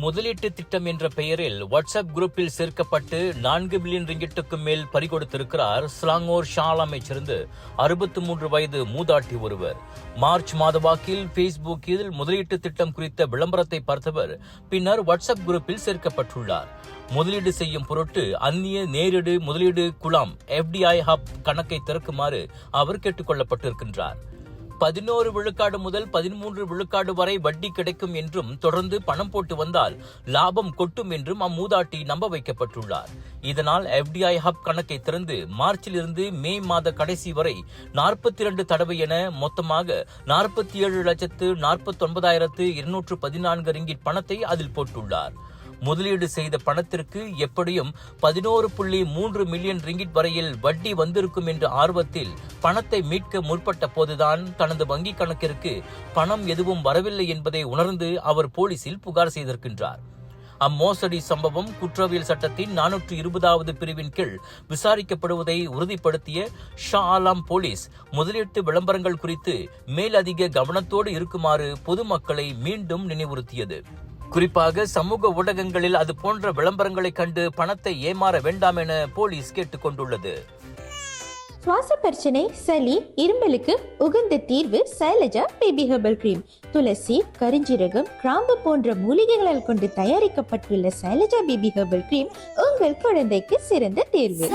முதலீட்டு திட்டம் என்ற பெயரில் வாட்ஸ்அப் குரூப்பில் சேர்க்கப்பட்டு 4 மில்லியன் ரிங்கிட்டுக்கும் மேல் பறிகொடுத்திருக்கிறார் ஸ்லாங்கோர் ஷாலாமைச் சேர்ந்து 63 வயது மூதாட்டி ஒருவர். மார்ச் மாத வாக்கில் பேஸ்புக்கில் முதலீட்டு திட்டம் குறித்த விளம்பரத்தை பார்த்தவர் பின்னர் வாட்ஸ்அப் குரூப்பில் சேர்க்கப்பட்டுள்ளார். முதலீடு செய்யும் பொருட்டு அந்நிய நேரடி முதலீடு குழாம் FDI ஹப் கணக்கை திறக்குமாறு அவர் கேட்டுக் கொள்ளப்பட்டிருக்கின்றார். 11 விழுக்காடு முதல் 13 விழுக்காடு வரை வட்டி கிடைக்கும் என்றும் தொடர்ந்து பணம் போட்டு வந்தால் லாபம் கொட்டும் என்றும் அம்மூதாட்டி நம்ப வைக்கப்பட்டுள்ளார். இதனால் FDI ஹப் கணக்கை திறந்து மார்ச்சில் இருந்து மே மாத கடைசி வரை 42 தடவை என மொத்தமாக 47,49,214 ரிங்கிட் பணத்தை அதில் போட்டுள்ளார். முதலீடு செய்த பணத்திற்கு எப்படியும் 11.3 மில்லியன் ரிங்கிட் வரையில் வட்டி வந்திருக்கும் என்ற ஆர்வத்தில் பணத்தை மீட்க முற்பட்ட போதுதான் தனது வங்கிக் கணக்கிற்கு பணம் எதுவும் வரவில்லை என்பதை உணர்ந்து அவர் போலீசில் புகார் செய்திருக்கின்றார். அம்மோசடி சம்பவம் குற்றவியல் சட்டத்தின் 420வது பிரிவின் கீழ் விசாரிக்கப்படுவதை உறுதிப்படுத்திய ஷா ஆலம் போலீஸ் முதலீட்டு விளம்பரங்கள் குறித்து மேலதிக கவனத்தோடு இருக்குமாறு பொதுமக்களை மீண்டும் நினைவுறுத்தியது. குறிப்பாக சமூக ஊடகங்களில் அது போன்ற விளம்பரங்களை கண்டு பணத்தை ஏமாற வேண்டாம் என போலீஸ் கேட்டுக் கொண்டுள்ளது. சுவாச பிரச்சனை, சளி, இருமலுக்கு உகந்த தீர்வு சைலஜா பேபி ஹெர்பல் கிரீம். துளசி, கரிஞ்சீரகம், கிராம்பு போன்ற மூலிகைகளால் கொண்டு தயாரிக்கப்பட்டுள்ள சைலஜா பேபி ஹெர்பல் கிரீம் உங்கள் குழந்தைக்கு சிறந்த தேர்வு.